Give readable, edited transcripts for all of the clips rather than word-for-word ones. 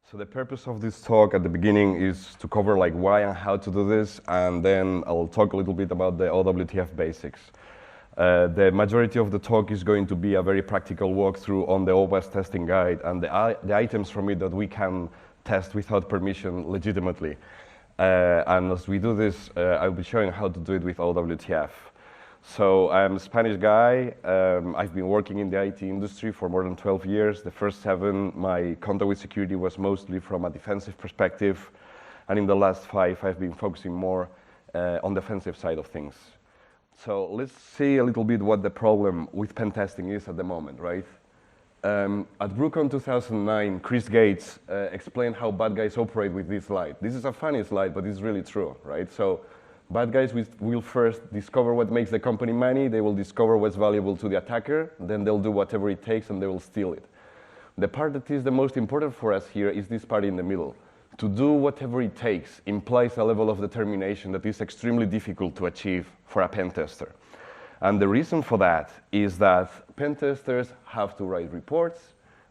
So the purpose of this talk at the beginning is to cover like why and how to do this, and then I'll talk a little bit about the OWTF basics. The majority of the talk is going to be a very practical walkthrough on the OWASP testing guide and the items from it that we can test without permission legitimately. And as we do this, I'll be showing how to do it with OWTF. So I'm a Spanish guy. I've been working in the IT industry for more than 12 years. The first 7, my contact with security was mostly from a defensive perspective. And in the last 5, I've been focusing more on the offensive side of things. So let's see a little bit what the problem with pen testing is at the moment, right? At BruCon 2009, Chris Gates explained how bad guys operate with this slide. This is a funny slide, but it's really true, right? So bad guys will first discover what makes the company money, they will discover what's valuable to the attacker, then they'll do whatever it takes and they will steal it. The part that is the most important for us here is this part in the middle. To do whatever it takes implies a level of determination that is extremely difficult to achieve for a pen tester. And the reason for that is that pen testers have to write reports,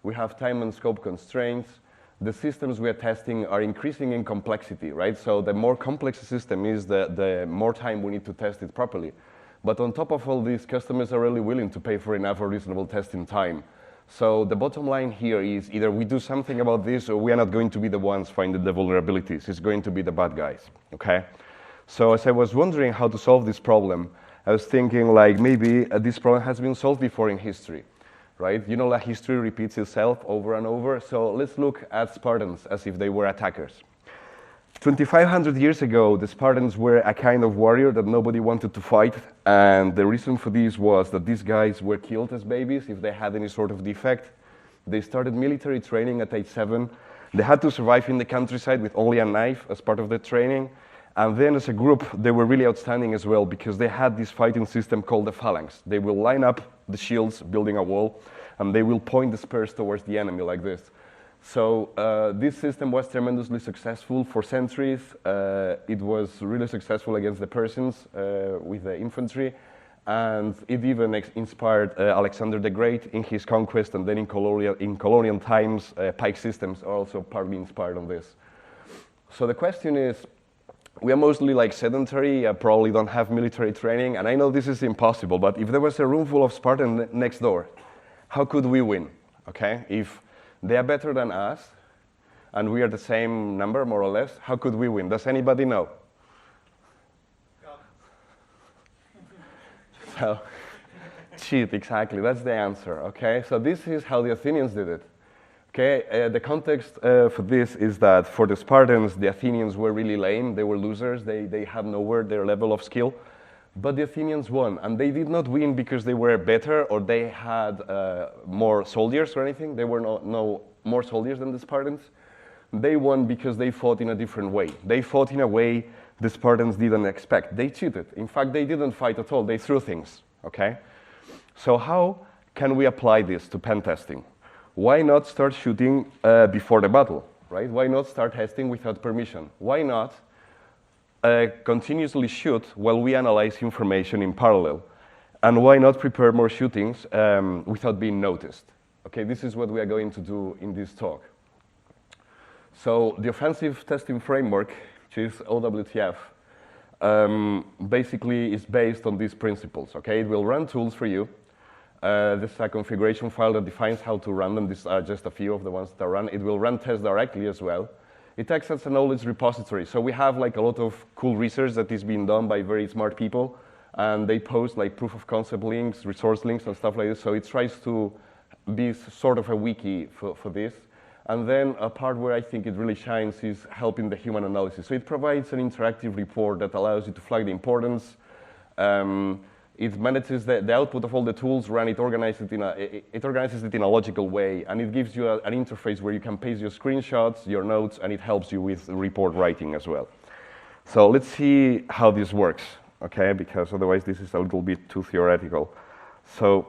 we have time and scope constraints, the systems we are testing are increasing in complexity, right? So the more complex a system is, the more time we need to test it properly. But on top of all this, customers are really willing to pay for enough or reasonable testing time. So the bottom line here is either we do something about this or we are not going to be the ones finding the vulnerabilities. It's going to be the bad guys, okay? So as I was wondering how to solve this problem, I was thinking like maybe this problem has been solved before in history. Right? You know, like history repeats itself over and over. So let's look at Spartans as if they were attackers. 2,500 years ago, the Spartans were a kind of warrior that nobody wanted to fight. And the reason for this was that these guys were killed as babies if they had any sort of defect. They started military training at age 7. They had to survive in the countryside with only a knife as part of the training. And then as a group, they were really outstanding as well because they had this fighting system called the phalanx. They will line up the shields, building a wall, and they will point the spears towards the enemy like this. So this system was tremendously successful for centuries. It was really successful against the Persians with the infantry. And it even inspired Alexander the Great in his conquest, and then in colonial times, pike systems are also partly inspired on this. So the question is, we are mostly like sedentary, probably don't have military training, and I know this is impossible, but if there was a room full of Spartans next door, how could we win, okay? If they are better than us, and we are the same number, more or less, how could we win? Does anybody know? So, cheat, exactly, that's the answer, okay? So this is how the Athenians did it. Okay, the context for this is that for the Spartans, the Athenians were really lame, they were losers, they had nowhere their level of skill, but the Athenians won, and they did not win because they were better or they had more soldiers or anything. They were no more soldiers than the Spartans. They won because they fought in a different way. They fought in a way the Spartans didn't expect. They cheated. In fact, they didn't fight at all, they threw things, okay? So how can we apply this to pen testing? Why not start shooting before the battle, right? Why not start testing without permission? Why not continuously shoot while we analyze information in parallel? And why not prepare more shootings without being noticed? Okay, this is what we are going to do in this talk. So the offensive testing framework, which is OWTF, basically is based on these principles, okay? It will run tools for you. This is a configuration file that defines how to run them. These are just a few of the ones that are run. It will run tests directly as well. It acts as a knowledge repository. So we have like a lot of cool research that is being done by very smart people, and they post like proof of concept links, resource links, and stuff like this. So it tries to be sort of a wiki for this. And then a part where I think it really shines is helping the human analysis. So it provides an interactive report that allows you to flag the importance. It manages the output of all the tools, it organizes it in a logical way, and it gives you an interface where you can paste your screenshots, your notes, and it helps you with report writing as well. So let's see how this works, okay? Because otherwise this is a little bit too theoretical. So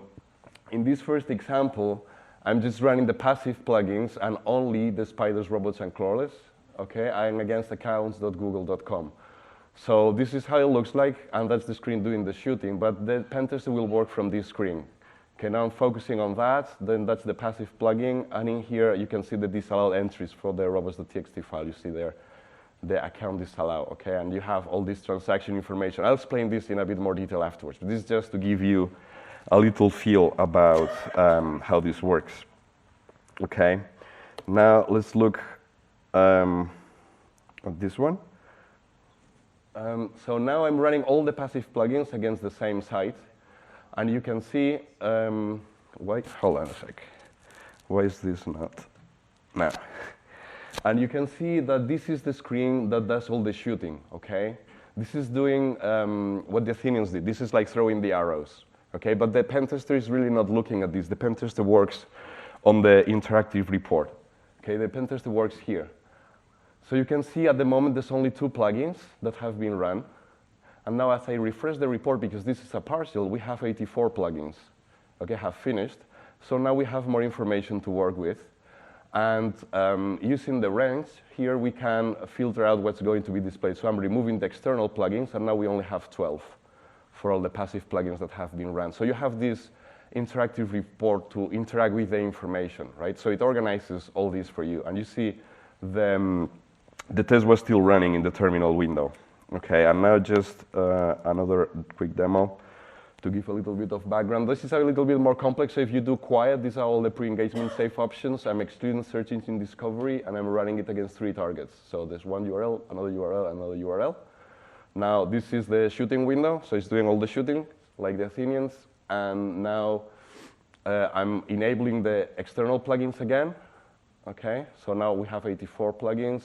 in this first example, I'm just running the passive plugins and only the spiders, robots, and crawlers, okay? I'm against accounts.google.com. So this is how it looks like, and that's the screen doing the shooting, but the pen tester will work from this screen. Okay, now I'm focusing on that. Then that's the passive plugin. And in here, you can see the disallowed entries for the robots.txt file. You see there the account disallow, okay? And you have all this transaction information. I'll explain this in a bit more detail afterwards. But this is just to give you a little feel about how this works. Okay, now let's look at this one. So now I'm running all the passive plugins against the same site. And you can see, hold on a sec. Why is this not? Now. And you can see that this is the screen that does all the shooting, okay? This is doing what the Athenians did. This is like throwing the arrows, okay? But the pentester is really not looking at this. The pentester works on the interactive report, okay? The pentester works here. So you can see at the moment there's only 2 plugins that have been run. And now as I refresh the report, because this is a partial, we have 84 plugins, okay, have finished. So now we have more information to work with. And using the ranks, here we can filter out what's going to be displayed. So I'm removing the external plugins, and now we only have 12 for all the passive plugins that have been run. So you have this interactive report to interact with the information, right? So it organizes all this for you. And you see the test was still running in the terminal window. Okay, and now just another quick demo to give a little bit of background. This is a little bit more complex, so if you do quiet, these are all the pre-engagement safe options. I'm excluding search engine discovery, and I'm running it against 3 targets. So there's one URL, another URL, another URL. Now, this is the shooting window, so it's doing all the shooting, like the Athenians. And now I'm enabling the external plugins again. Okay, so now we have 84 plugins.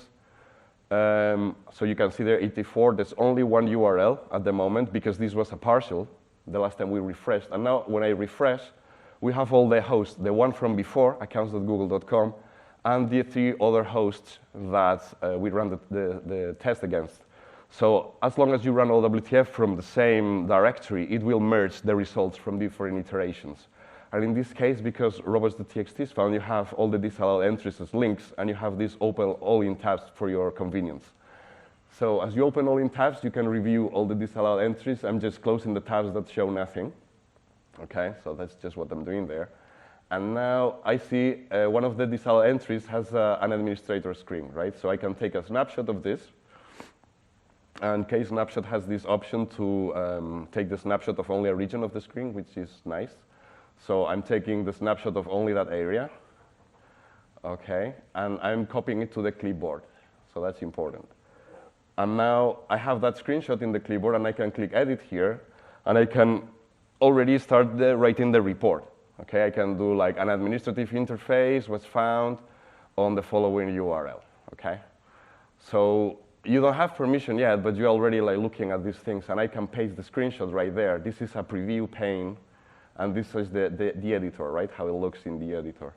So you can see there 84, there's only one URL at the moment because this was a partial the last time we refreshed. And now when I refresh, we have all the hosts, the one from before, accounts.google.com, and the 3 other hosts that we ran the test against. So as long as you run OWTF from the same directory, it will merge the results from different iterations. And in this case, because robots.txt is found, you have all the disallowed entries as links, and you have this open all in tabs for your convenience. So as you open all in tabs, you can review all the disallowed entries. I'm just closing the tabs that show nothing. Okay, so that's just what I'm doing there. And now I see one of the disallowed entries has an administrator screen, right? So I can take a snapshot of this. And K-snapshot has this option to take the snapshot of only a region of the screen, which is nice. So I'm taking the snapshot of only that area, okay, and I'm copying it to the clipboard, so that's important. And now I have that screenshot in the clipboard, and I can click Edit here, and I can already start writing the report, okay? I can do like an administrative interface was found on the following URL, okay? So you don't have permission yet, but you're already like looking at these things, and I can paste the screenshot right there. This is a preview pane. And this is the editor, right? How it looks in the editor.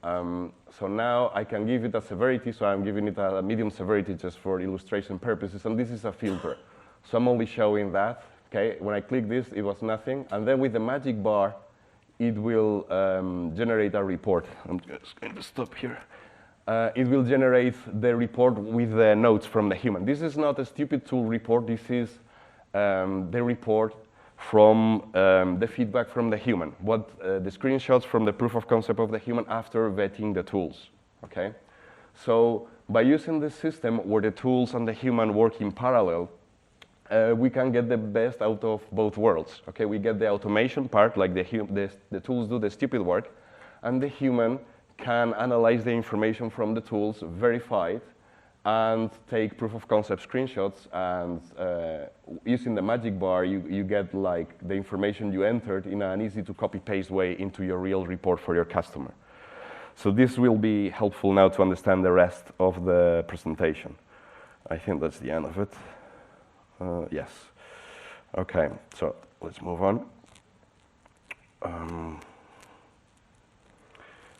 So now I can give it a severity, so I'm giving it a medium severity just for illustration purposes, and this is a filter. So I'm only showing that, okay? When I click this, it was nothing, and then with the magic bar, it will generate a report. I'm just going to stop here. It will generate the report with the notes from the human. This is not a stupid tool report, this is the report from the feedback from the human, the screenshots from the proof of concept of the human after vetting the tools, okay? So by using this system where the tools and the human work in parallel, we can get the best out of both worlds, okay? We get the automation part, like the tools do the stupid work, and the human can analyze the information from the tools, verify it, and take proof of concept screenshots, and using the magic bar, you get like the information you entered in an easy to copy paste way into your real report for your customer. So this will be helpful now to understand the rest of the presentation. I think that's the end of it. Yes. Okay, so let's move on.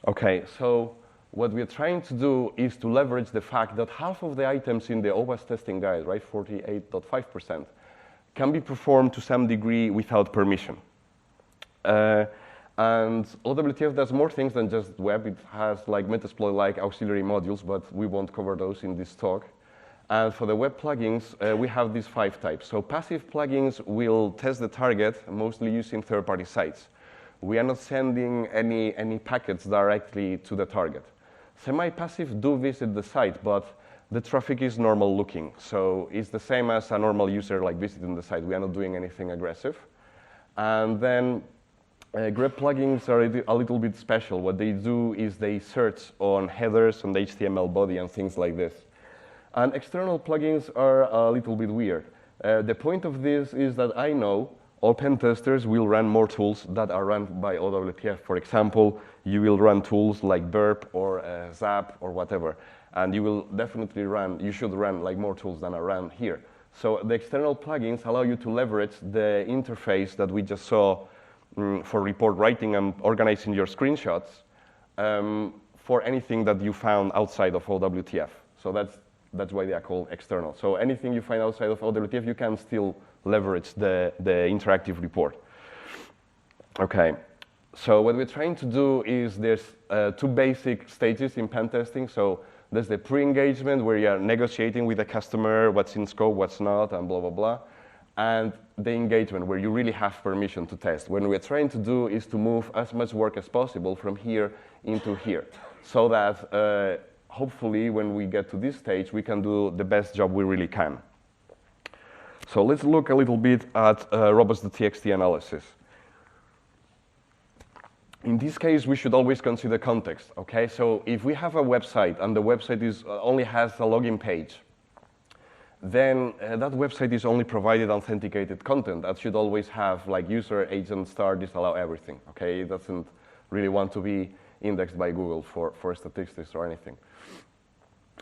Okay, so what we're trying to do is to leverage the fact that half of the items in the OWASP testing guide, right, 48.5%, can be performed to some degree without permission. And OWTF does more things than just web. It has like Metasploit-like auxiliary modules, but we won't cover those in this talk. And for the web plugins, we have these 5 types. So passive plugins will test the target, mostly using third-party sites. We are not sending any packets directly to the target. Semi-passive do visit the site, but the traffic is normal looking. So it's the same as a normal user like visiting the site. We are not doing anything aggressive. And then grep plugins are a little bit special. What they do is they search on headers, on the HTML body, and things like this. And external plugins are a little bit weird. The point of this is that I know all pen testers will run more tools that are run by OWTF. For example, you will run tools like Burp or Zap or whatever. And you will definitely you should run like more tools than are run here. So the external plugins allow you to leverage the interface that we just saw for report writing and organizing your screenshots for anything that you found outside of OWTF. So that's why they are called external. So anything you find outside of OWTF, you can still leverage the interactive report. Okay, so what we're trying to do is there's two basic stages in pen testing. So there's the pre-engagement where you are negotiating with the customer, what's in scope, what's not, and blah, blah, blah. And the engagement where you really have permission to test. What we're trying to do is to move as much work as possible from here into here so that hopefully when we get to this stage, we can do the best job we really can. So let's look a little bit at robots.txt analysis. In this case, we should always consider context, okay? So if we have a website and the website only has a login page, then that website is only provided authenticated content. That should always have like user, agent, star, disallow everything, okay? It doesn't really want to be indexed by Google for statistics or anything.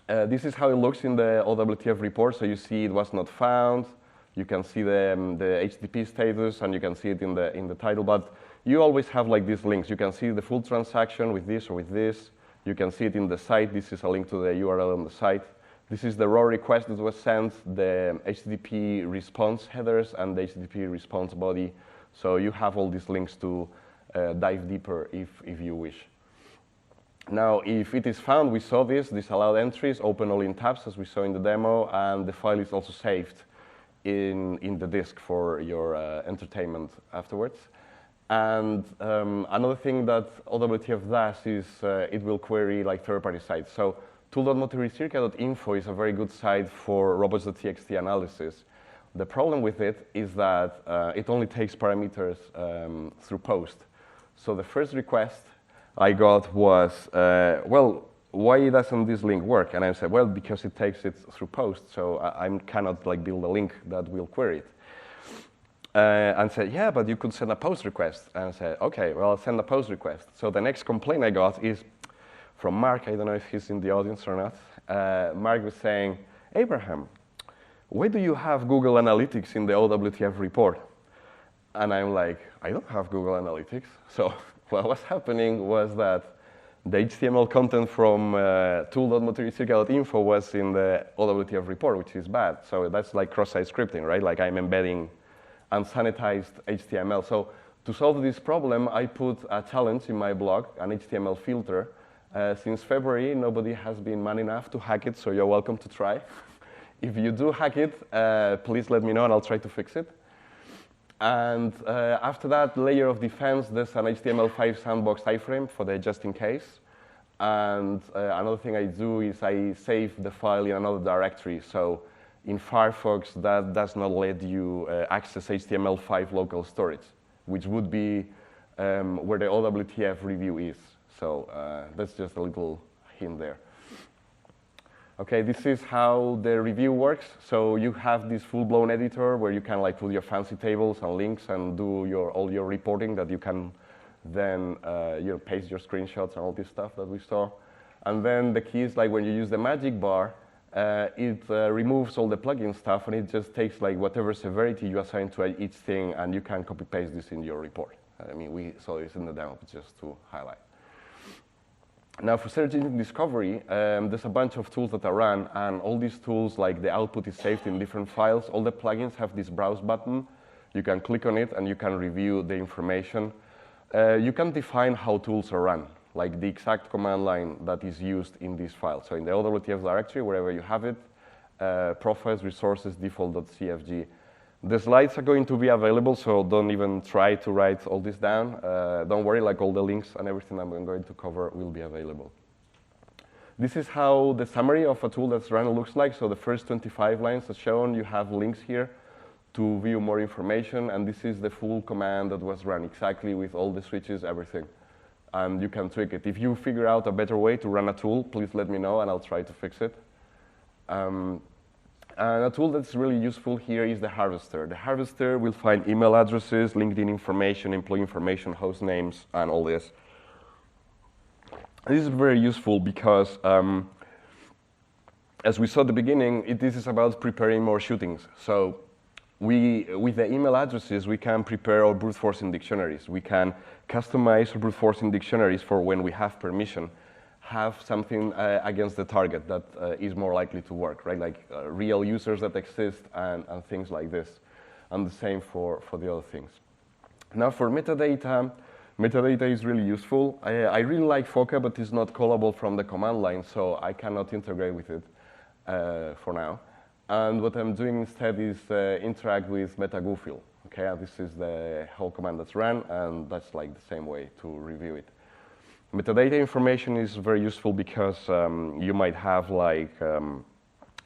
This is how it looks in the OWTF report. So you see it was not found. You can see the HTTP status, and you can see it in the title. But you always have like these links. You can see the full transaction with this or with this. You can see it in the site. This is a link to the URL on the site. This is the raw request that was sent, the HTTP response headers, and the HTTP response body. So you have all these links to dive deeper if you wish. Now, if it is found, we saw this allowed entries, open all in tabs, as we saw in the demo, and the file is also saved in the disk for your entertainment afterwards. And another thing that OWTF does is it will query like third-party sites. So tool.motoricirca.info is a very good site for robots.txt analysis. The problem with it is that it only takes parameters through post. So the first request I got was, well, why doesn't this link work? And I said, well, because it takes it through post, so I cannot like build a link that will query it. And said, yeah, but you could send a post request. And I said, okay, well, I'll send a post request. So the next complaint I got is from Mark. I don't know if he's in the audience or not. Mark was saying, Abraham, why do you have Google Analytics in the OWTF report? And I'm like, I don't have Google Analytics. So what was happening was that the HTML content from tool.motoricirca.info was in the OWTF report, which is bad. So that's like cross-site scripting, right? Like I'm embedding unsanitized HTML. So to solve this problem, I put a challenge in my blog, an HTML filter. Since February, nobody has been man enough to hack it, so you're welcome to try. If you do hack it, please let me know and I'll try to fix it. And after that layer of defense, there's an HTML5 sandbox iframe for the just in case. And another thing I do is I save the file in another directory. So in Firefox, that does not let you access HTML5 local storage, which would be where the OWTF review is. So that's just a little hint there. Okay, this is how the review works. So you have this full-blown editor where you can like put your fancy tables and links and do all your reporting that you can then paste your screenshots and all this stuff that we saw. And then the key is like when you use the magic bar, it removes all the plugin stuff and it just takes like whatever severity you assign to each thing, and you can copy-paste this in your report. I mean, we saw this in the demo just to highlight. Now, for search engine discovery, there's a bunch of tools that are run, and all these tools, like the output is saved in different files. All the plugins have this browse button. You can click on it, and you can review the information. You can define how tools are run, like the exact command line that is used in this file. So in the OWTF directory, wherever you have it, profiles, resources, default.cfg. The slides are going to be available, so don't even try to write all this down. Don't worry, like all the links and everything I'm going to cover will be available. This is how the summary of a tool that's run looks like. So the first 25 lines are shown. You have links here to view more information, and this is the full command that was run exactly with all the switches, everything. And you can tweak it. If you figure out a better way to run a tool, please let me know and I'll try to fix it. And a tool that's really useful here is the harvester. The harvester will find email addresses, LinkedIn information, employee information, host names, and all this. This is very useful because, as we saw at the beginning, this is about preparing more shootings. So with the email addresses, we can prepare our brute forcing dictionaries. We can customize our brute forcing dictionaries for when we have permission, have something against the target that is more likely to work, right? Like real users that exist and things like this. And the same for the other things. Now for metadata, metadata is really useful. I really like Foca, but it's not callable from the command line, so I cannot integrate with it for now. And what I'm doing instead is interact with metagoofill. Okay, and this is the whole command that's run, and that's like the same way to review it. Metadata information is very useful because you might have like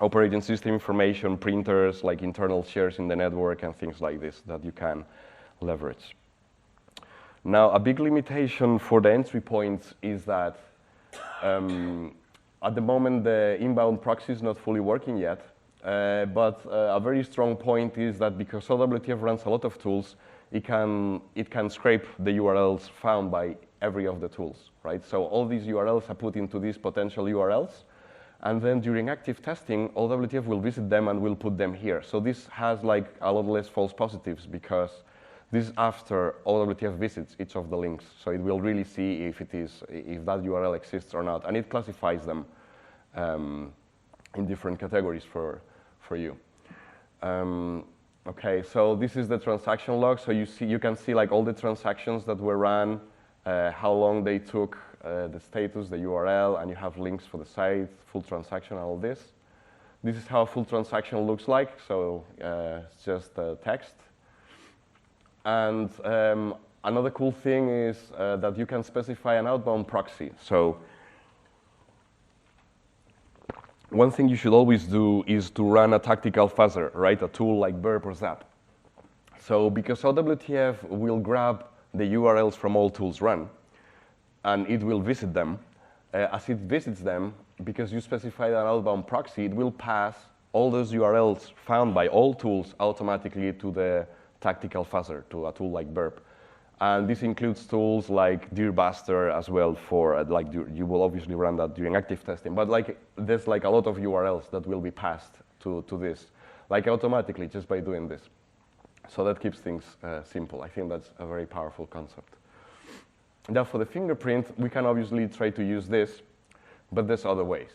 operating system information, printers, like internal shares in the network and things like this that you can leverage. Now, a big limitation for the entry points is that at the moment the inbound proxy is not fully working yet. But a very strong point is that because OWTF runs a lot of tools, it can scrape the URLs found by every of the tools, right? So all these URLs are put into these potential URLs, and then during active testing, OWTF will visit them and will put them here. So this has like a lot less false positives because this is after OWTF visits each of the links. So it will really see if that URL exists or not, and it classifies them in different categories for you. Okay, so this is the transaction log. So you can see like all the transactions that were run, how long they took, the status, the URL, and you have links for the site, full transaction, and all this. This is how a full transaction looks like. So it's just text. And another cool thing is that you can specify an outbound proxy. So one thing you should always do is to run a tactical fuzzer, right? A tool like Burp or Zap. So because OWTF will grab the URLs from all tools run, and it will visit them. As it visits them, because you specified an outbound proxy, it will pass all those URLs found by all tools automatically to the tactical fuzzer, to a tool like Burp. And this includes tools like Dearbuster as well for, like, you will obviously run that during active testing, but like, there's like a lot of URLs that will be passed to this, like automatically just by doing this. So that keeps things simple. I think that's a very powerful concept. Now for the fingerprint, we can obviously try to use this, but there's other ways.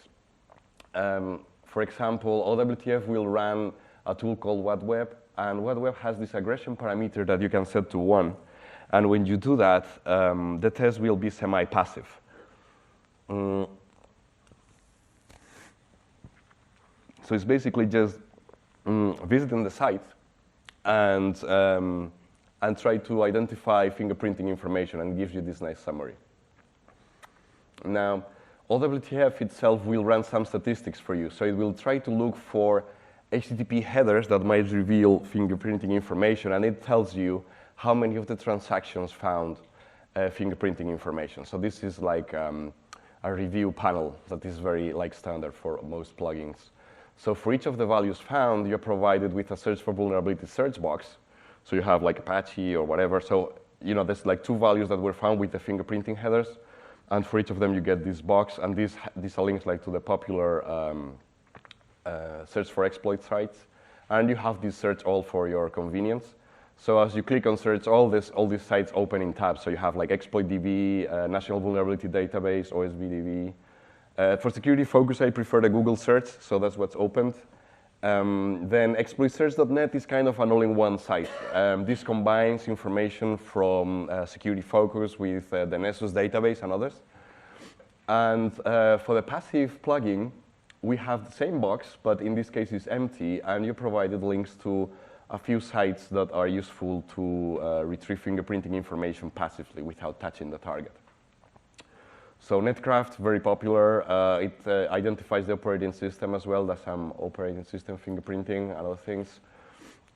For example, OWTF will run a tool called WhatWeb, and WhatWeb has this aggression parameter that you can set to 1. And when you do that, the test will be semi-passive. So it's basically just visiting the site and try to identify fingerprinting information, and gives you this nice summary. Now, OWTF itself will run some statistics for you. So it will try to look for HTTP headers that might reveal fingerprinting information, and it tells you how many of the transactions found fingerprinting information. So this is like a review panel that is very like standard for most plugins. So for each of the values found, you're provided with a search for vulnerability search box. So you have like Apache or whatever. So there's like 2 values that were found with the fingerprinting headers, and for each of them you get this box, and these are links like to the popular search for exploit sites, and you have this search all for your convenience. So as you click on search all these sites open in tabs. So you have like exploitDB, National Vulnerability Database, OSVDB. For security focus, I prefer the Google search, so that's what's opened. Then exploitsearch.net is kind of an all-in-one site. This combines information from security focus with the Nessus database and others. And for the passive plugin, we have the same box, but in this case it's empty, and you provided links to a few sites that are useful to retrieve fingerprinting information passively without touching the target. So Netcraft, very popular. It identifies the operating system as well. There's some operating system fingerprinting and other things.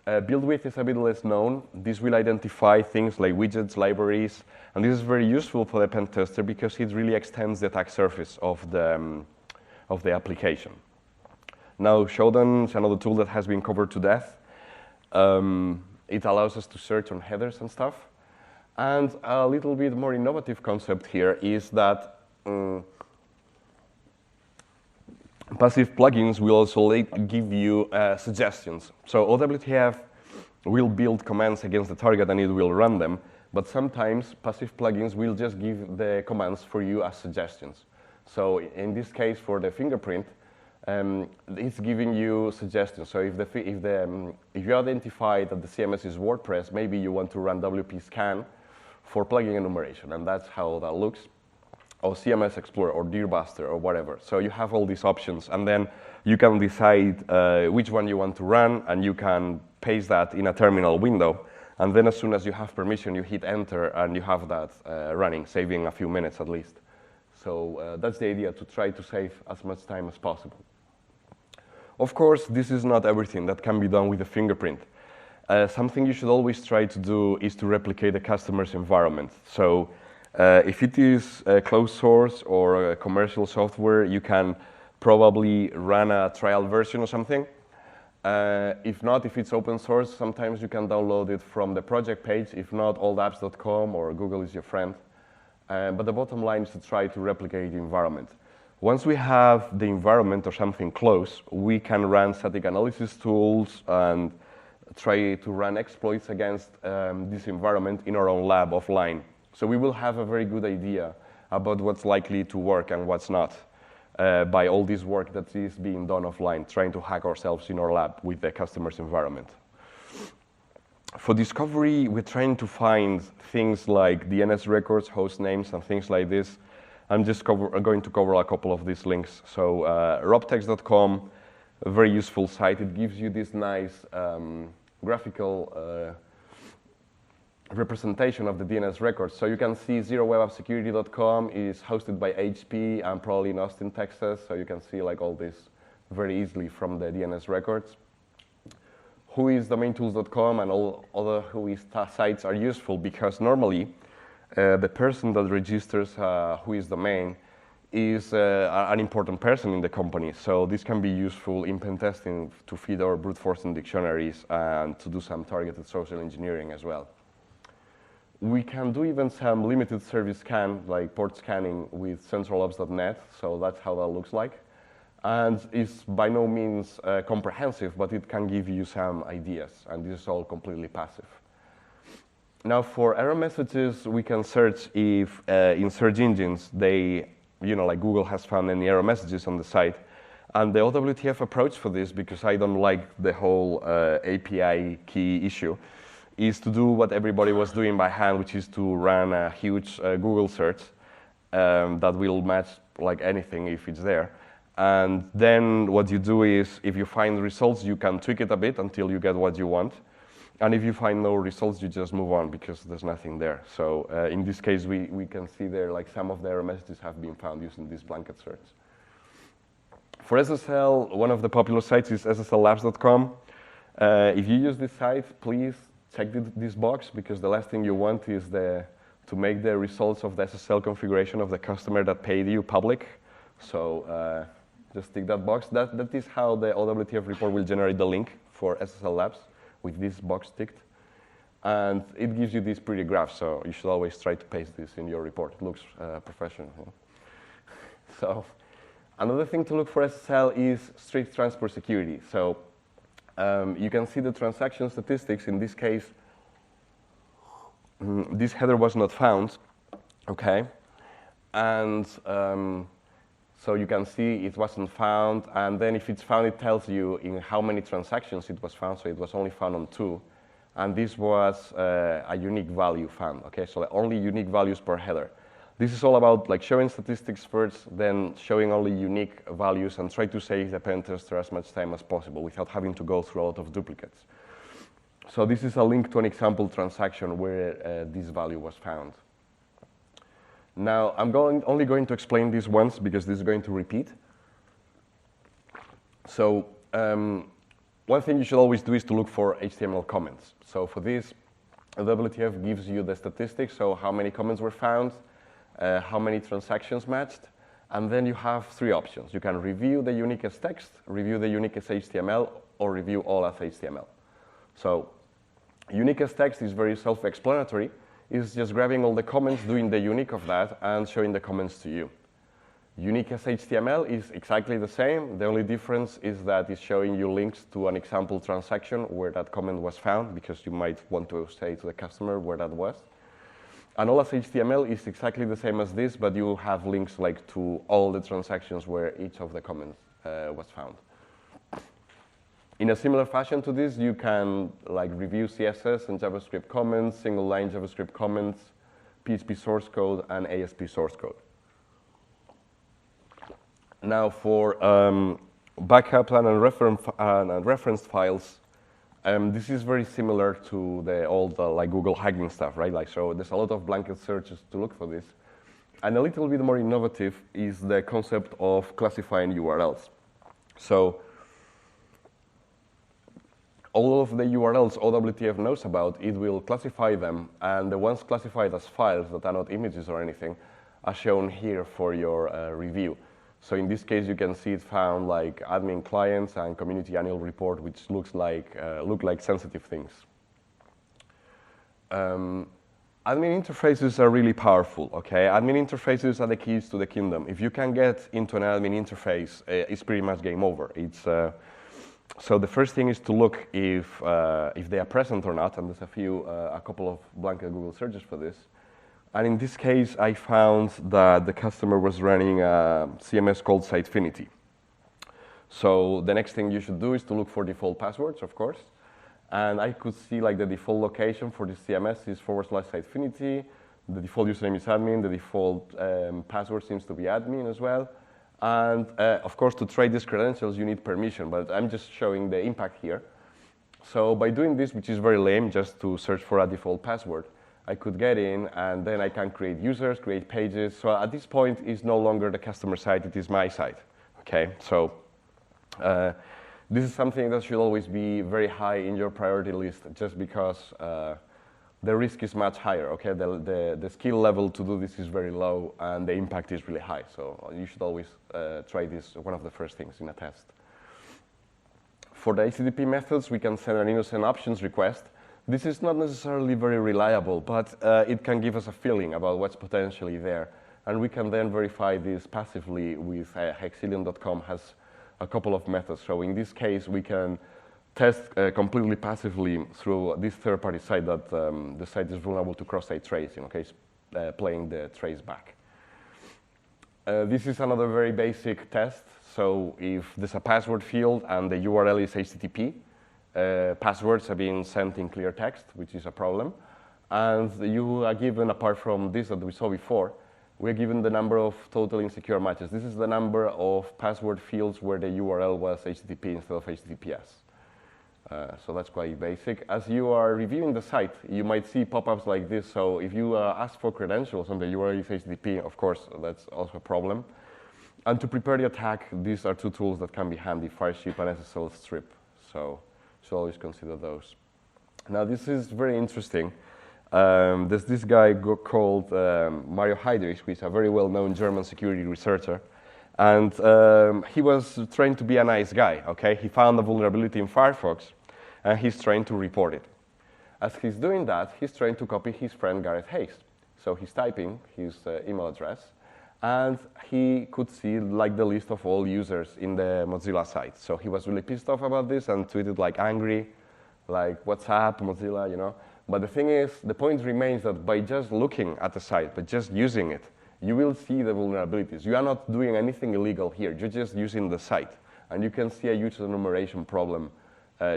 Build-with is a bit less known. This will identify things like widgets, libraries, and this is very useful for the pen tester because it really extends the attack surface of the application. Now, Shodan is another tool that has been covered to death. It allows us to search on headers and stuff. And a little bit more innovative concept here is that passive plugins will also give you suggestions. So OWTF will build commands against the target and it will run them, but sometimes passive plugins will just give the commands for you as suggestions. So in this case, for the fingerprint, it's giving you suggestions. So if you identify that the CMS is WordPress, maybe you want to run WP scan for plugin enumeration, and that's how that looks. Or CMS Explorer, or Deerbuster, or whatever. So you have all these options, and then you can decide which one you want to run, and you can paste that in a terminal window. And then as soon as you have permission, you hit enter, and you have that running, saving a few minutes at least. So that's the idea, to try to save as much time as possible. Of course, this is not everything that can be done with a fingerprint. Something you should always try to do is to replicate the customer's environment. So if it is closed source or commercial software, you can probably run a trial version or something. If not, if it's open source, sometimes you can download it from the project page. If not, oldapps.com or Google is your friend. But the bottom line is to try to replicate the environment. Once we have the environment or something close, we can run static analysis tools and try to run exploits against this environment in our own lab offline. So we will have a very good idea about what's likely to work and what's not by all this work that is being done offline, trying to hack ourselves in our lab with the customer's environment. For discovery, we're trying to find things like DNS records, host names, and things like this. I'm just going to cover a couple of these links. So robtext.com, a very useful site. It gives you this nice graphical representation of the DNS records. So you can see zerowebapsecurity.com is hosted by HP and probably in Austin, Texas. So you can see like all this very easily from the DNS records. Whoisdomaintools.com and all other Whois sites are useful because normally the person that registers Whoisdomain is an important person in the company. So this can be useful in pen testing to feed our brute forcing dictionaries and to do some targeted social engineering as well. We can do even some limited service scan, like port scanning with centralops.net, so that's how that looks like. And it's by no means comprehensive, but it can give you some ideas, and this is all completely passive. Now for error messages, we can search if in search engines, like Google has found any error messages on the site. And the OWTF approach for this, because I don't like the whole API key issue, is to do what everybody was doing by hand, which is to run a huge Google search that will match like anything if it's there. And then what you do is, if you find results, you can tweak it a bit until you get what you want. And if you find no results, you just move on because there's nothing there. So in this case, we can see there like some of the error messages have been found using this blanket search. For SSL, one of the popular sites is sslabs.com. If you use this site, please check this box, because the last thing you want is to make the results of the SSL configuration of the customer that paid you public. So just tick that box. That is how the OWTF report will generate the link for SSL Labs, with this box ticked. And it gives you this pretty graph, so you should always try to paste this in your report. It looks professional. Yeah. So another thing to look for SSL is strict transport security. So you can see the transaction statistics. In this case, this header was not found, okay? And so you can see it wasn't found, and then if it's found, it tells you in how many transactions it was found, so it was only found on 2. And this was a unique value found, okay? So only unique values per header. This is all about like showing statistics first, then showing only unique values, and try to save the pen tester as much time as possible without having to go through a lot of duplicates. So this is a link to an example transaction where this value was found. Now, I'm only going to explain this once because this is going to repeat. So one thing you should always do is to look for HTML comments. So for this, OWTF gives you the statistics, so how many comments were found, how many transactions matched, and then you have three options. You can review the unique as text, review the unique as HTML, or review all as HTML. So unique as text is very self-explanatory. It's just grabbing all the comments, doing the unique of that, and showing the comments to you. Unique as HTML is exactly the same. The only difference is that it's showing you links to an example transaction where that comment was found, because you might want to say to the customer where that was. And all as HTML is exactly the same as this, but you have links like to all the transactions where each of the comments was found. In a similar fashion to this, you can like review CSS and JavaScript comments, single line JavaScript comments, PHP source code, and ASP source code. Now for backup and reference files, this is very similar to the old like Google Hugging stuff, right? Like, so there's a lot of blanket searches to look for this. And a little bit more innovative is the concept of classifying URLs. So all of the URLs OWTF knows about, it will classify them, and the ones classified as files that are not images or anything are shown here for your review. So in this case, you can see it found like admin clients and community annual report, which look like sensitive things. Admin interfaces are really powerful, okay? Admin interfaces are the keys to the kingdom. If you can get into an admin interface, it's pretty much game over. So the first thing is to look if they are present or not, and there's a couple of blanket Google searches for this. And in this case, I found that the customer was running a CMS called Sitefinity. So the next thing you should do is to look for default passwords, of course. And I could see like the default location for this CMS is /Sitefinity. The default username is admin. The default password seems to be admin as well. And of course, to trade these credentials, you need permission, but I'm just showing the impact here. So by doing this, which is very lame, just to search for a default password, I could get in, and then I can create users, create pages. So at this point, it's no longer the customer site, it is my site, okay? So this is something that should always be very high in your priority list, just because the risk is much higher, okay? The skill level to do this is very low, and the impact is really high. So you should always try this, one of the first things in a test. For the HTTP methods, we can send an innocent options request. This is not necessarily very reliable, but it can give us a feeling about what's potentially there. And we can then verify this passively with Hexilium.com has a couple of methods. So in this case, we can test completely passively through this third-party site that the site is vulnerable to cross-site trace, in case playing the trace back. This is another very basic test. So if there's a password field and the URL is HTTP, passwords are being sent in clear text, which is a problem. And you are given, apart from this that we saw before, we're given the number of total insecure matches. This is the number of password fields where the URL was HTTP instead of HTTPS. So that's quite basic. As you are reviewing the site, you might see pop-ups like this. So if you ask for credentials and the URL is HTTP, of course, that's also a problem. And to prepare the attack, these are two tools that can be handy, Fireship and SSL Strip. So you should always consider those. Now, this is very interesting. There's this guy called Mario Heidrich, who is a very well-known German security researcher. And he was trying to be a nice guy, okay? He found a vulnerability in Firefox, and he's trying to report it. As he's doing that, he's trying to copy his friend Gareth Hayes. So he's typing his email address, and he could see like the list of all users in the Mozilla site. So he was really pissed off about this and tweeted like angry, like, what's up, Mozilla, you know? But the thing is, the point remains that by just looking at the site, but just using it, you will see the vulnerabilities. You are not doing anything illegal here. You're just using the site. And you can see a user enumeration problem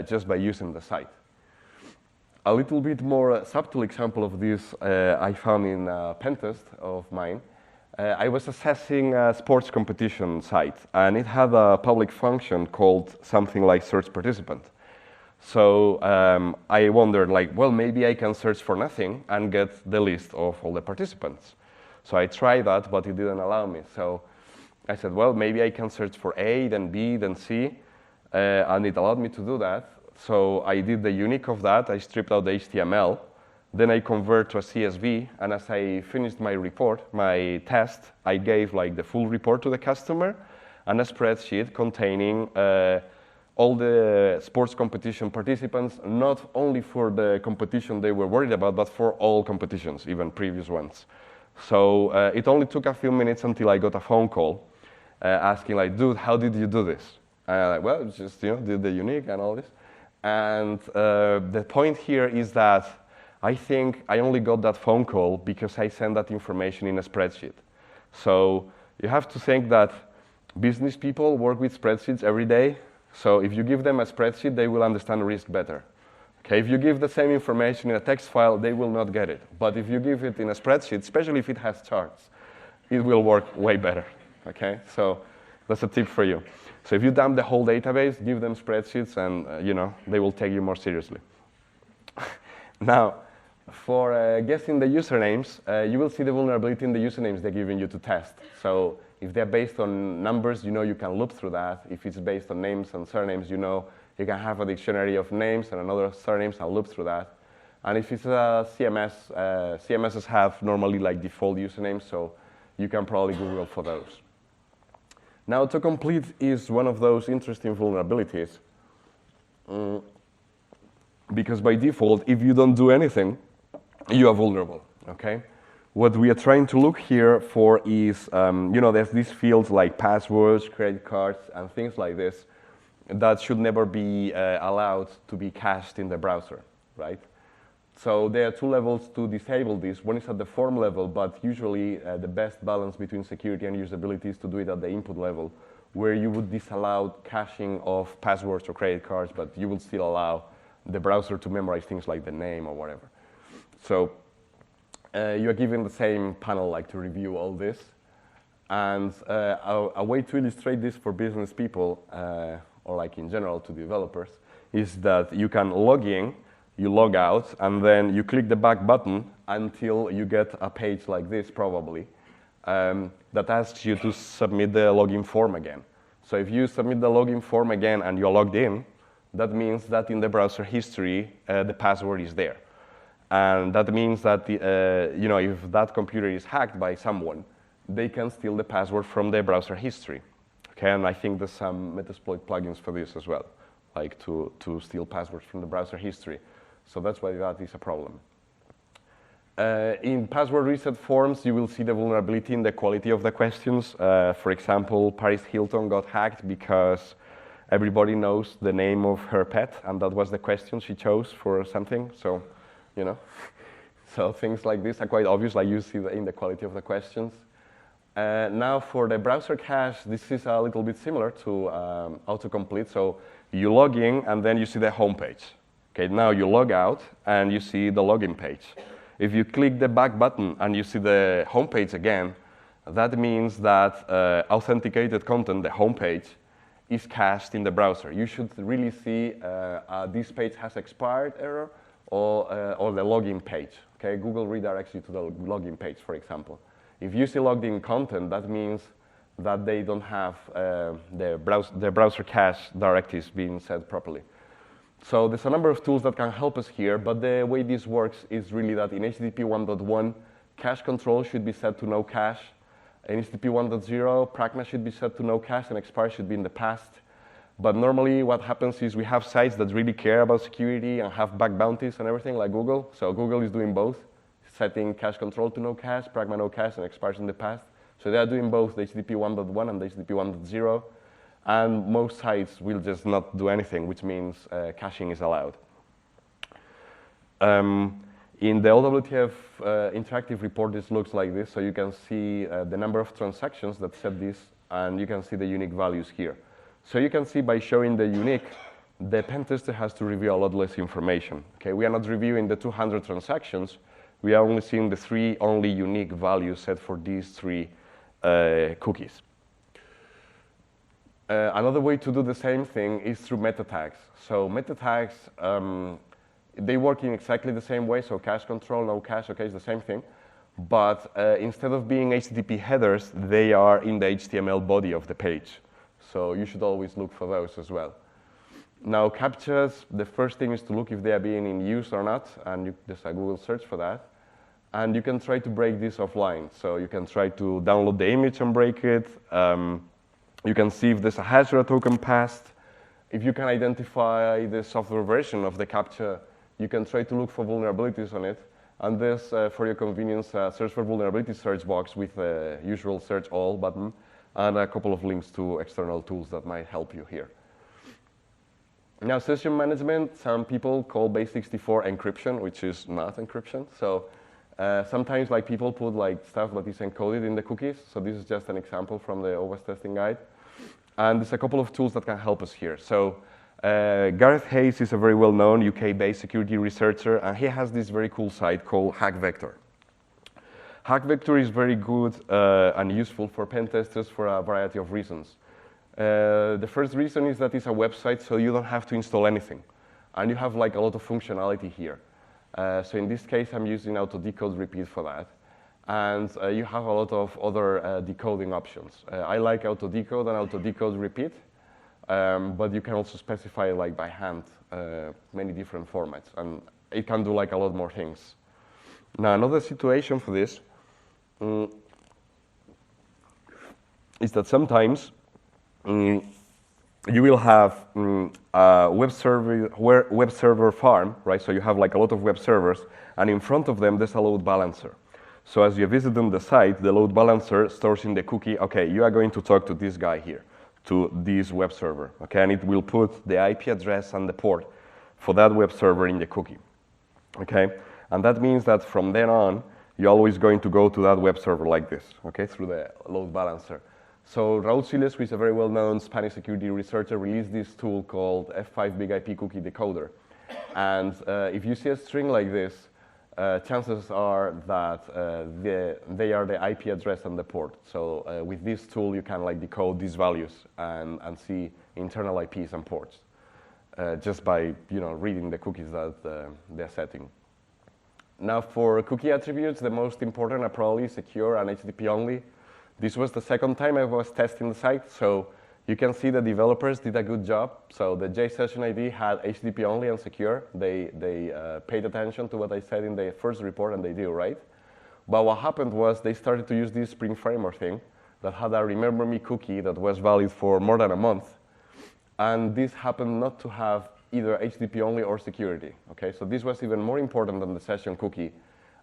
just by using the site. A little bit more subtle example of this I found in a pentest of mine. I was assessing a sports competition site, and it had a public function called something like search participant. So I wondered, like, well, maybe I can search for nothing and get the list of all the participants. So I tried that, but it didn't allow me. So I said, well, maybe I can search for A, then B, then C, and it allowed me to do that. So I did the unique of that. I stripped out the HTML. Then I convert to a CSV, and as I finished my report, my test, I gave like the full report to the customer and a spreadsheet containing all the sports competition participants, not only for the competition they were worried about, but for all competitions, even previous ones. So it only took a few minutes until I got a phone call asking, like, dude, how did you do this? And I'm like, well, just did the unique and all this. And the point here is that I think I only got that phone call because I sent that information in a spreadsheet. So you have to think that business people work with spreadsheets every day. So if you give them a spreadsheet, they will understand risk better. Okay, if you give the same information in a text file, they will not get it. But if you give it in a spreadsheet, especially if it has charts, it will work way better. Okay, so that's a tip for you. So if you dump the whole database, give them spreadsheets, and they will take you more seriously. Now, for guessing the usernames, you will see the vulnerability in the usernames they're giving you to test. So if they're based on numbers, you can loop through that. If it's based on names and surnames, you can have a dictionary of names and another surnames and loop through that. And if it's a CMS, CMSs have normally like default usernames, so you can probably Google for those. Now, autocomplete is one of those interesting vulnerabilities because by default, if you don't do anything, you are vulnerable, okay? What we are trying to look here for is, there's these fields like passwords, credit cards, and things like this that should never be allowed to be cached in the browser, right? So there are two levels to disable this. One is at the form level, but usually the best balance between security and usability is to do it at the input level, where you would disallow caching of passwords or credit cards, but you would still allow the browser to memorize things like the name or whatever. So you are given the same panel like to review all this. And a way to illustrate this for business people, or like in general to developers, is that you can log in, you log out, and then you click the back button until you get a page like this, probably, that asks you to submit the login form again. So if you submit the login form again and you're logged in, that means that in the browser history, the password is there. And that means that if that computer is hacked by someone, they can steal the password from the browser history. Okay, and I think there's some Metasploit plugins for this as well, like to steal passwords from the browser history. So that's why that is a problem. In password reset forms, you will see the vulnerability in the quality of the questions. For example, Paris Hilton got hacked because everybody knows the name of her pet, and that was the question she chose for something. So, so things like this are quite obvious, like you see in the quality of the questions. Now for the browser cache, this is a little bit similar to autocomplete. So you log in, and then you see the home page. Okay, now you log out, and you see the login page. If you click the back button and you see the home page again, that means that authenticated content, the home page, is cached in the browser. You should really see this page has expired error or the login page. Okay, Google redirects you to the login page, for example. If you see logged in content, that means that they don't have the browser cache directives being set properly. So there's a number of tools that can help us here, but the way this works is really that in HTTP 1.1, cache control should be set to no cache. In HTTP 1.0, pragma should be set to no cache, and expire should be in the past. But normally what happens is we have sites that really care about security and have bug bounties and everything, like Google. So Google is doing both, setting cache control to no cache, pragma no cache, and expires in the past. So they are doing both the HTTP 1.1 and the HTTP 1.0. And most sites will just not do anything, which means caching is allowed. In the OWTF interactive report, this looks like this. So you can see the number of transactions that set this, and you can see the unique values here. So you can see by showing the unique, the pen tester has to review a lot less information. Okay, we are not reviewing the 200 transactions. We are only seeing the 3 only unique values set for these 3 cookies. Another way to do the same thing is through meta tags. So meta tags, they work in exactly the same way. So cache control, no cache, okay, it's the same thing. But instead of being HTTP headers, they are in the HTML body of the page. So you should always look for those as well. Now, CAPTCHAs, the first thing is to look if they are being in use or not, and there's a Google search for that. And you can try to break this offline. So you can try to download the image and break it. You can see if there's a Hashra token passed. If you can identify the software version of the CAPTCHA, you can try to look for vulnerabilities on it. And there's, for your convenience, search for vulnerabilities search box with the usual search all button and a couple of links to external tools that might help you here. Now, session management, some people call base64 encryption, which is not encryption. So sometimes like people put like stuff that is encoded in the cookies. So this is just an example from the OWASP testing guide. And there's a couple of tools that can help us here. So Gareth Hayes is a very well-known UK-based security researcher, and he has this very cool site called HackVector. HackVector is very good and useful for pen testers for a variety of reasons. The first reason is that it's a website, so you don't have to install anything. And you have like a lot of functionality here. So in this case, I'm using auto-decode repeat for that. And you have a lot of other decoding options. I like auto-decode and auto-decode repeat, but you can also specify like by hand many different formats, and it can do like a lot more things. Now, another situation for this is that sometimes you will have a web server farm, right? So you have like a lot of web servers, and in front of them there's a load balancer. So as you visit on the site, the load balancer stores in the cookie, okay, you are going to talk to this guy here, to this web server, okay? And it will put the IP address and the port for that web server in the cookie, okay? And that means that from then on, you're always going to go to that web server like this, okay, through the load balancer. So Raúl Siles, who is a very well-known Spanish security researcher, released this tool called F5 Big IP Cookie Decoder. And if you see a string like this, chances are that they are the IP address and the port. So with this tool, you can like decode these values and see internal IPs and ports just by reading the cookies that they're setting. Now for cookie attributes, the most important are probably secure and HTTP only. This was the second time I was testing the site, so you can see the developers did a good job. So the JSession ID had HTTP only and secure. They paid attention to what I said in the first report, and they do, right? But what happened was they started to use this Spring Framework thing that had a remember me cookie that was valid for more than a month. And this happened not to have either HTTP only or security, okay? So this was even more important than the session cookie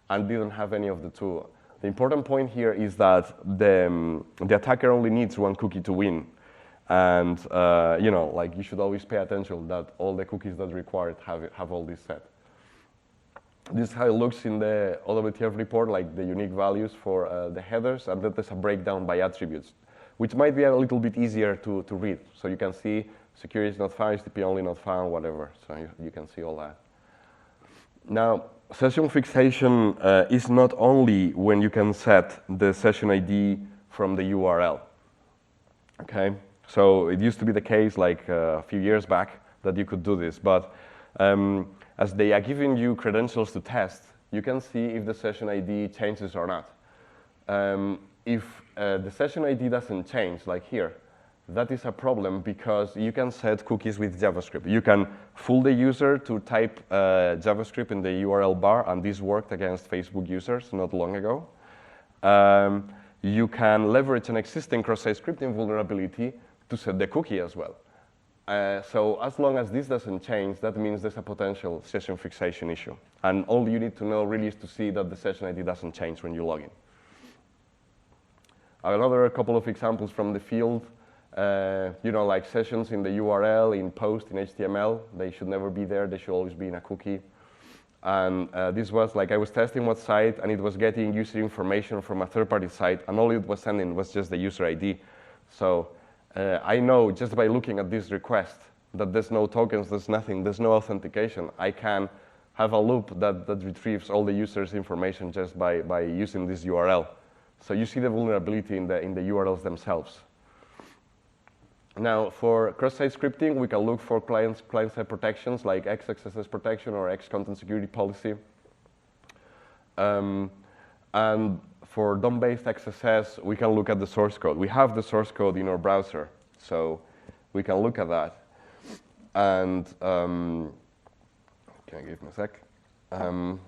and didn't have any of the two. The important point here is that the attacker only needs one cookie to win. And like you should always pay attention that all the cookies that are required have all this set. This is how it looks in the OWTF report, like the unique values for the headers, and then there's a breakdown by attributes, which might be a little bit easier to read. So you can see security is not found, HTTP only not found, whatever. So you can see all that. Now, session fixation is not only when you can set the session ID from the URL, okay? So it used to be the case like a few years back that you could do this, but as they are giving you credentials to test, you can see if the session ID changes or not. If the session ID doesn't change, like here, that is a problem because you can set cookies with JavaScript. You can fool the user to type JavaScript in the URL bar, and this worked against Facebook users not long ago. You can leverage an existing cross-site scripting vulnerability to set the cookie as well. So as long as this doesn't change, that means there's a potential session fixation issue. And all you need to know really is to see that the session ID doesn't change when you log in. Another couple of examples from the field. Like sessions in the URL, in post, in HTML, they should never be there. They should always be in a cookie. And this was like I was testing what site, and it was getting user information from a third-party site, and all it was sending was just the user ID. So I know just by looking at this request that there's no tokens, there's nothing, there's no authentication. I can have a loop that retrieves all the user's information just by using this URL. So you see the vulnerability in the URLs themselves. Now, for cross-site scripting, we can look for client-side protections like XSS protection or X content security policy. And for DOM-based XSS, we can look at the source code. We have the source code in our browser, so we can look at that. And can I give me a sec? And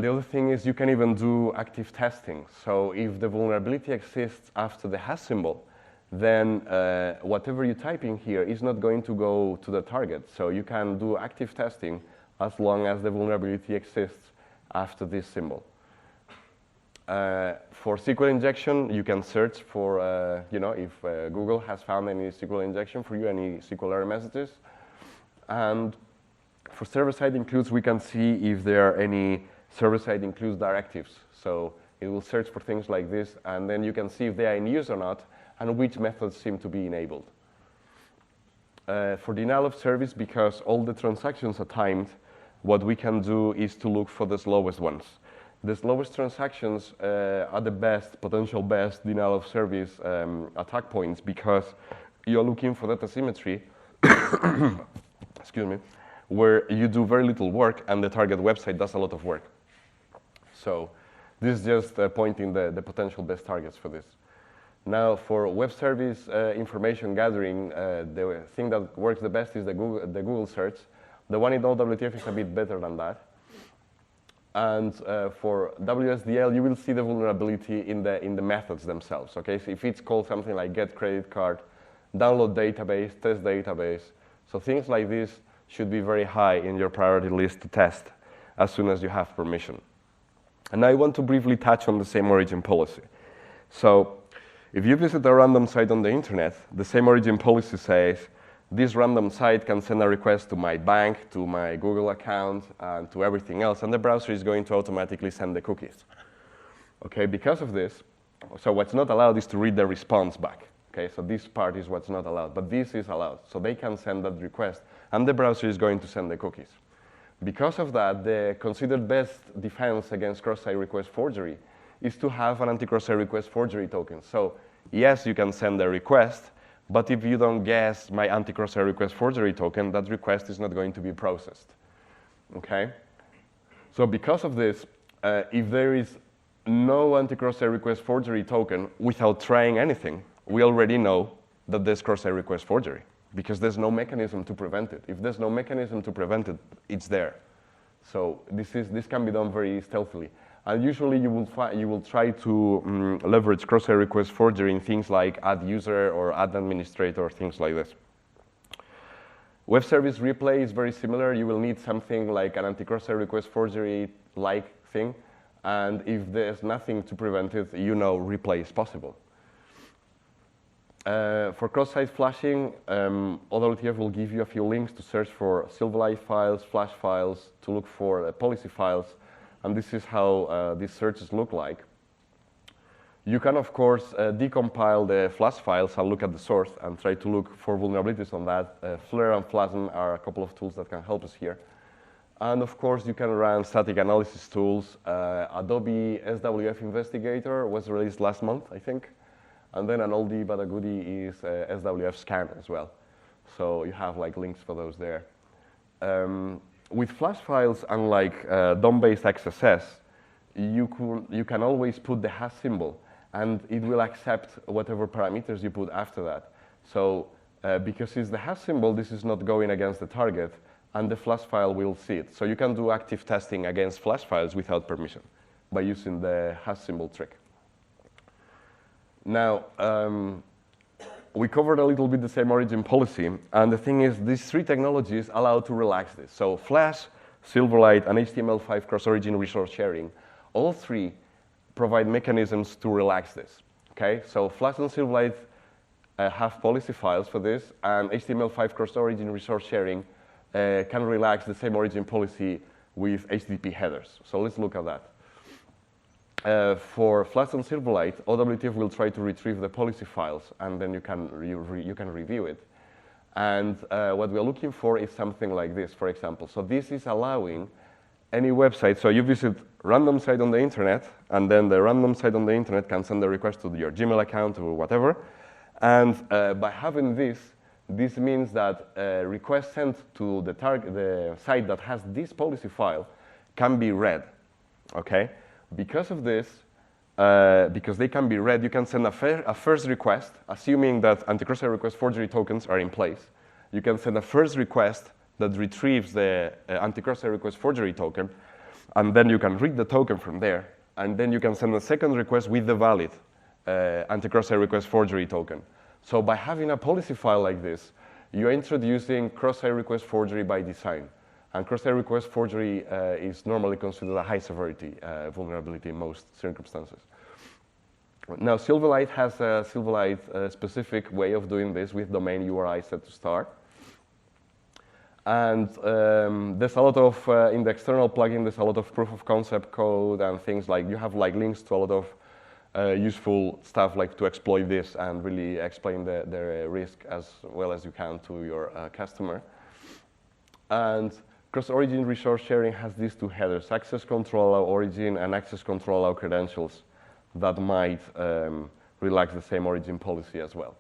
the other thing is you can even do active testing. So if the vulnerability exists after the hash symbol, then whatever you type in here is not going to go to the target. So you can do active testing as long as the vulnerability exists after this symbol. For SQL injection, you can search for, if Google has found any SQL injection for you, any SQL error messages. And for server-side includes, we can see if there are any server-side includes directives. So it will search for things like this, and then you can see if they are in use or not, and which methods seem to be enabled. For denial of service, because all the transactions are timed, what we can do is to look for the slowest ones. The slowest transactions are the best, potential best denial of service attack points, because you're looking for data symmetry, excuse me, where you do very little work and the target website does a lot of work. So this is just pointing the potential best targets for this. Now, for web service information gathering, the thing that works the best is the Google search. The one in OWTF is a bit better than that. And for WSDL, you will see the vulnerability in the methods themselves. Okay, so if it's called something like get credit card, download database, test database, so things like this should be very high in your priority list to test as soon as you have permission. And I want to briefly touch on the same origin policy. So if you visit a random site on the internet, the same origin policy says, this random site can send a request to my bank, to my Google account, and to everything else, and the browser is going to automatically send the cookies. Okay, because of this, so what's not allowed is to read the response back. Okay, so this part is what's not allowed, but this is allowed. So they can send that request, and the browser is going to send the cookies. Because of that, the considered best defense against cross-site request forgery is to have an anti-cross-site request forgery token. So yes, you can send a request, but if you don't guess my anti-cross-site request forgery token, that request is not going to be processed. Okay? So because of this, if there is no anti-cross-site request forgery token without trying anything, we already know that there's cross-site request forgery, because there's no mechanism to prevent it. If there's no mechanism to prevent it, it's there. So this can be done very stealthily. And usually you will try to leverage cross-site request forgery in things like add user or add administrator or things like this. Web service replay is very similar. You will need something like an anti-cross-site request forgery-like thing. And if there's nothing to prevent it, you know replay is possible. For cross-site flashing, OWTF will give you a few links to search for Silverlight files, Flash files, to look for policy files. And this is how these searches look like. You can, of course, decompile the Flash files and look at the source and try to look for vulnerabilities on that. Flare and Plasm are a couple of tools that can help us here. And of course, you can run static analysis tools. Adobe SWF Investigator was released last month, I think. And then an oldie but a goodie is SWF Scan as well. So you have like links for those there. With Flash files, unlike DOM-based XSS, you can always put the hash symbol, and it will accept whatever parameters you put after that. So because it's the hash symbol, this is not going against the target, and the Flash file will see it. So you can do active testing against Flash files without permission by using the hash symbol trick. Now, we covered a little bit the same origin policy, and the thing is, these three technologies allow to relax this. So Flash, Silverlight, and HTML5 cross-origin resource sharing, all three provide mechanisms to relax this. Okay, so Flash and Silverlight have policy files for this, and HTML5 cross-origin resource sharing can relax the same origin policy with HTTP headers. So let's look at that. For Flash and Silverlight, OWTF will try to retrieve the policy files, and then you can review it. And what we're looking for is something like this, for example. So this is allowing any website. So you visit random site on the internet, and then the random site on the internet can send a request to your Gmail account or whatever. And by having this means that a request sent to the site that has this policy file can be read, okay? Because of this, because they can be read, you can send a first request, assuming that anti-cross-site request forgery tokens are in place. You can send a first request that retrieves the anti-cross-site request forgery token, and then you can read the token from there, and then you can send a second request with the valid anti-cross-site request forgery token. So by having a policy file like this, you're introducing cross-site request forgery by design. And cross-site request forgery is normally considered a high severity vulnerability in most circumstances. Now, Silverlight has a Silverlight specific way of doing this with domain URI set to start. And there's a lot of, in the external plugin, there's a lot of proof of concept code and things like, you have like links to a lot of useful stuff like to exploit this and really explain the risk as well as you can to your customer. And cross-origin resource sharing has these two headers, access control allow origin and access control allow credentials that might relax the same origin policy as well.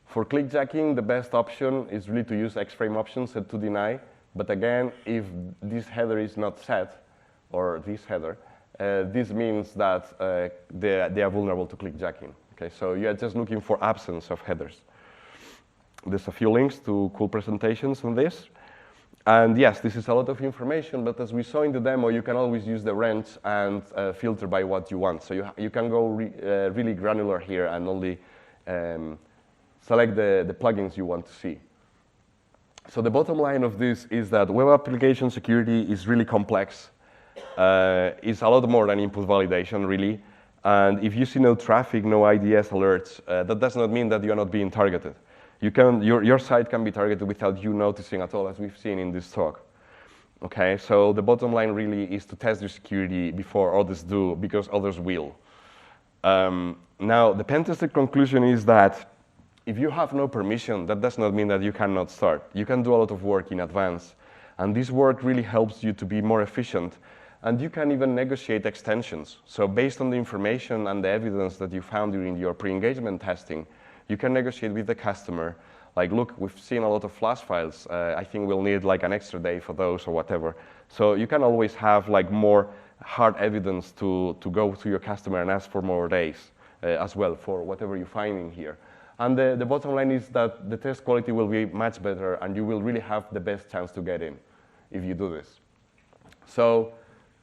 For clickjacking, the best option is really to use X-frame option set to deny. But again, if this header is not set, or this header, this means that they are vulnerable to clickjacking. Okay, so you are just looking for absence of headers. There's a few links to cool presentations on this. And yes, this is a lot of information, but as we saw in the demo, you can always use the wrench and filter by what you want. So you can go really granular here and only select the plugins you want to see. So the bottom line of this is that web application security is really complex. It's a lot more than input validation, really. And if you see no traffic, no IDS alerts, that does not mean that you are not being targeted. Your site can be targeted without you noticing at all, as we've seen in this talk. Okay, so the bottom line really is to test your security before others do, because others will. Now, the pentesting conclusion is that if you have no permission, that does not mean that you cannot start. You can do a lot of work in advance. And this work really helps you to be more efficient. And you can even negotiate extensions. So based on the information and the evidence that you found during your pre-engagement testing, you can negotiate with the customer. Like, look, we've seen a lot of flash files. I think we'll need like an extra day for those or whatever. So you can always have like more hard evidence to go to your customer and ask for more days as well for whatever you find in here. And the bottom line is that the test quality will be much better and you will really have the best chance to get in if you do this. So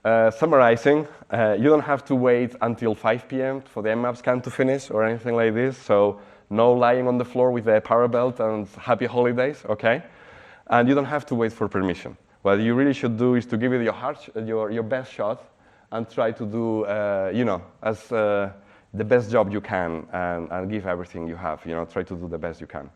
summarizing, you don't have to wait until 5 p.m. for the Mmap scan to finish or anything like this. So no lying on the floor with a power belt and happy holidays, okay? And you don't have to wait for permission. What you really should do is to give it your best shot and try to do, as the best job you can and give everything you have, try to do the best you can.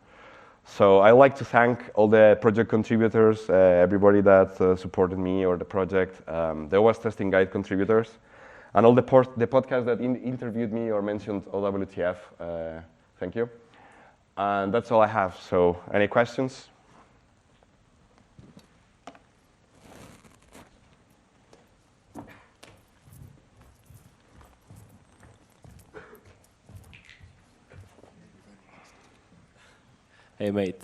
So I'd like to thank all the project contributors, everybody that supported me or the project, the OWASP testing guide contributors, and all the podcasts that interviewed me or mentioned OWTF. Thank you. And that's all I have. So any questions? Hey mate,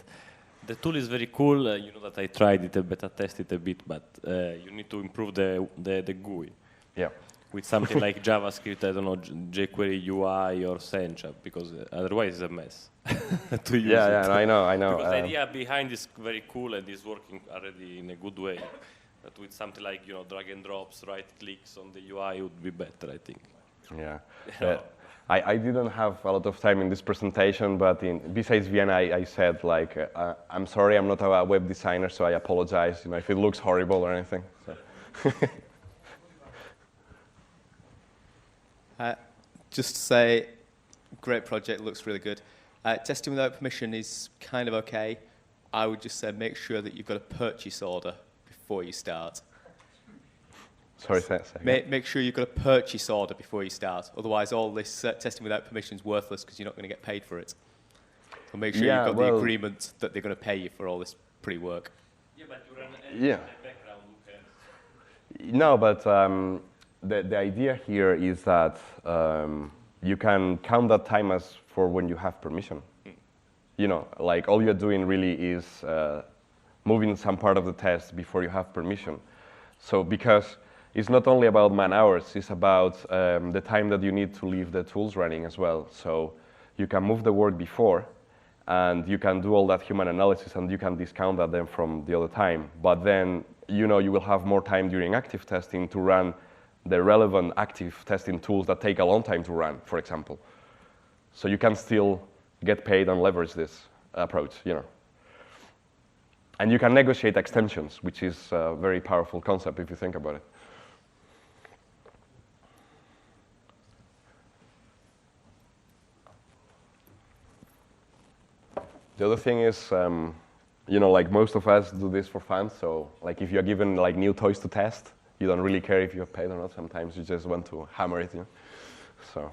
the tool is very cool. You know that I tried it, beta tested a bit, but you need to improve the GUI. Yeah. With something like JavaScript, I don't know, jQuery UI or Sencha, because otherwise it's a mess to use it. Yeah, I know. Because the idea behind is very cool and is working already in a good way. But with something like, drag and drops, right clicks on the UI would be better, I think. Yeah. I didn't have a lot of time in this presentation, but besides Vienna, I said, like, I'm sorry, I'm not a web designer, so I apologize, if it looks horrible or anything. So. Just to say, great project, looks really good. Testing without permission is kind of okay. I would just say make sure that you've got a purchase order before you start. Sorry, Make sure you've got a purchase order before you start. Otherwise, all this testing without permission is worthless because you're not going to get paid for it. So make sure you've got the agreement that they're going to pay you for all this pre-work. Yeah, but you run a background look. No, but the idea here is that you can count that time as for when you have permission. You know, like all you're doing really is moving some part of the test before you have permission. So because it's not only about man hours, it's about the time that you need to leave the tools running as well. So you can move the work before, and you can do all that human analysis, and you can discount that then from the other time. But then, you know, you will have more time during active testing to run the relevant active testing tools that take a long time to run, for example. So you can still get paid and leverage this approach, you know. And you can negotiate extensions, which is a very powerful concept if you think about it. The other thing is, you know, like most of us do this for fun. So like if you're given like new toys to test, you don't really care if you're paid or not. Sometimes you just want to hammer it, you know. So.